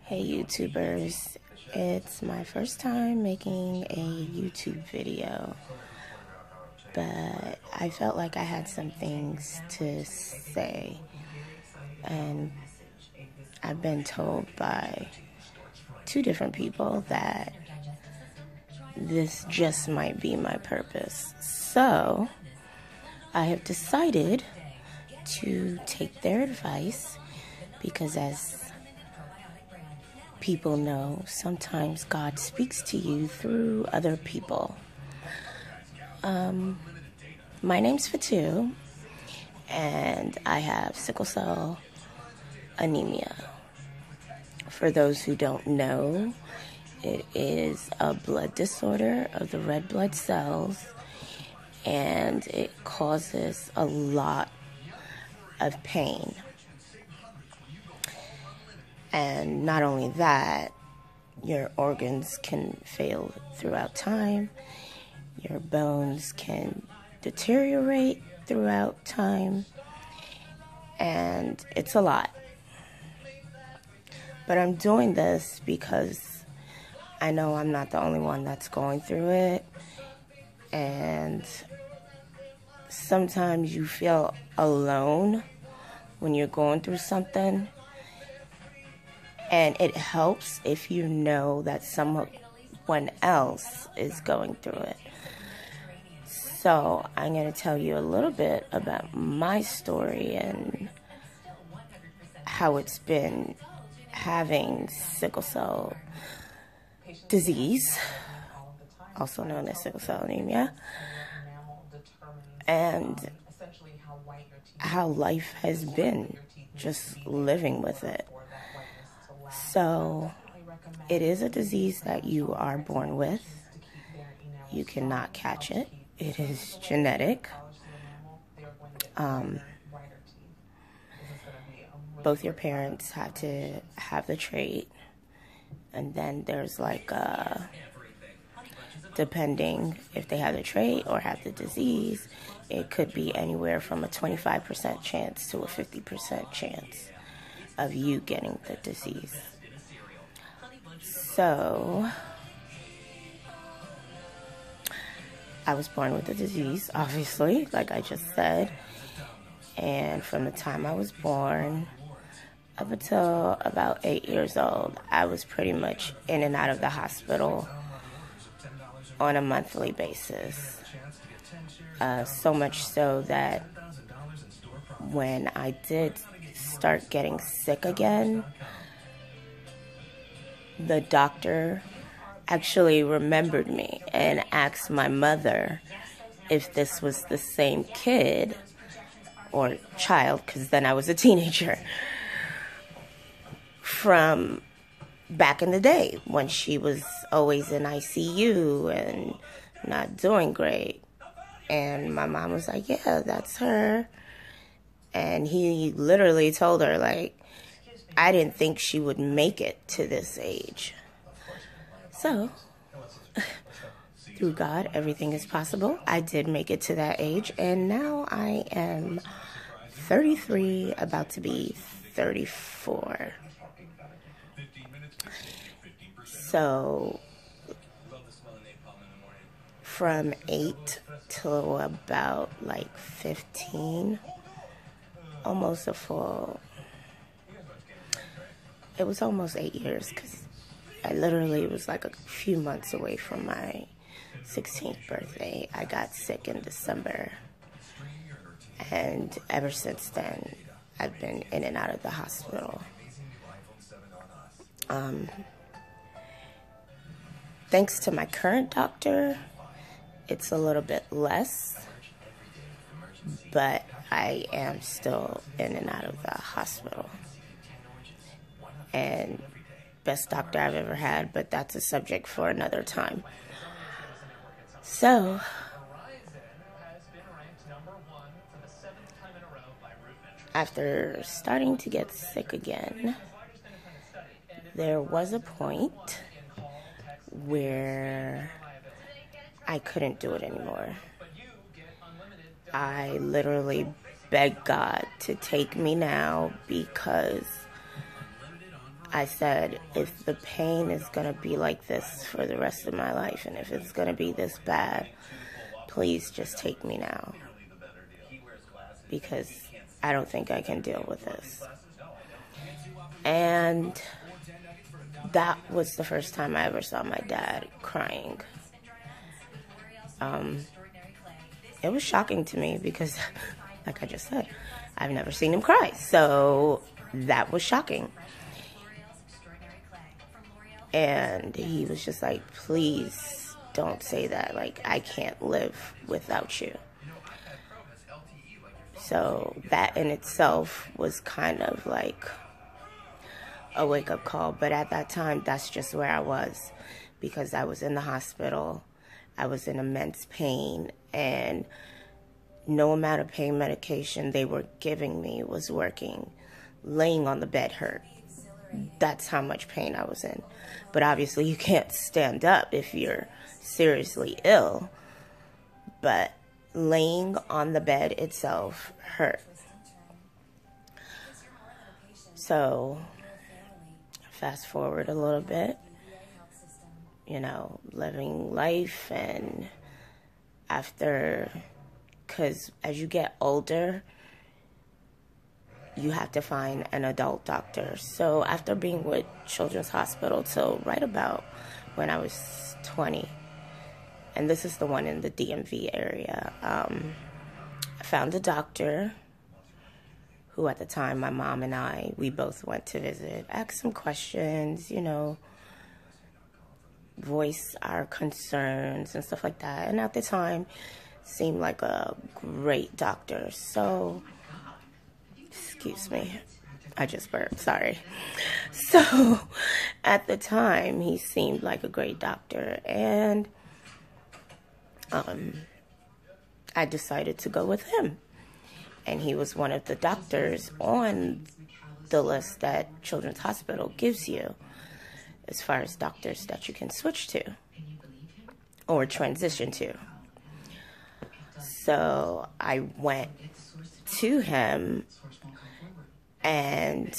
Hey YouTubers, it's my first time making a YouTube video, but I felt like I had some things to say, and I've been told by two different people that this just might be my purpose. So I have decided to take their advice because, as people know, sometimes God speaks to you through other people. My name's Fatu, and I have sickle cell anemia. For those who don't know, it is a blood disorder of the red blood cells, and it causes a lot of pain. And not only that, your organs can fail throughout time, your bones can deteriorate throughout time, and it's a lot. But I'm doing this because I know I'm not the only one that's going through it, and sometimes you feel alone when you're going through something. And it helps if you know that someone else is going through it. So I'm going to tell you a little bit about my story and how it's been having sickle cell disease, also known as sickle cell anemia, and how life has been just living with it. So, it is a disease that you are born with. You cannot catch it. It is genetic. Both your parents have to have the trait. And then there's depending if they have the trait or have the disease, it could be anywhere from a 25% chance to a 50% chance of you getting the disease. So, I was born with the disease, obviously, like I just said. And from the time I was born up until about 8 years old, I was pretty much in and out of the hospital on a monthly basis. So much so that when I did start getting sick again, the doctor actually remembered me and asked my mother if this was the same kid or child, because then I was a teenager, from back in the day when she was always in ICU and not doing great. And my mom was like, yeah, that's her. And he literally told her, like, I didn't think she would make it to this age. So, through God, everything is possible. I did make it to that age, and now I am 33, about to be 34. So, from 8 till about 15, almost a full, it was almost 8 years, because I literally was a few months away from my 16th birthday. I got sick in December, and ever since then, I've been in and out of the hospital. Thanks to my current doctor, it's a little bit less, but I am still in and out of the hospital. And best doctor I've ever had, but that's a subject for another time. So, after starting to get sick again, there was a point where I couldn't do it anymore. I literally begged God to take me now because I said, if the pain is going to be like this for the rest of my life, and if it's going to be this bad, please just take me now, because I don't think I can deal with this. And that was the first time I ever saw my dad crying. It was shocking to me because, like I just said, I've never seen him cry. So that was shocking. And he was just like, please don't say that. Like, I can't live without you. So that in itself was kind of like a wake-up call. But at that time, that's just where I was, because I was in the hospital. I was in immense pain, and no amount of pain medication they were giving me was working. Laying on the bed hurt. That's how much pain I was in. But obviously you can't stand up if you're seriously ill. But laying on the bed itself hurt. So fast forward a little bit, you know, living life, and after, because as you get older, you have to find an adult doctor. So after being with Children's Hospital till right about when I was 20, and this is the one in the DMV area, I found a doctor who at the time my mom and I, we both went to visit, asked some questions, you know, voice our concerns and stuff like that. And at the time, seemed like a great doctor. So, excuse me, I just burped, sorry. So, at the time, he seemed like a great doctor, and I decided to go with him. And he was one of the doctors on the list that Children's Hospital gives you, as far as doctors that you can switch to or transition to. So I went to him, and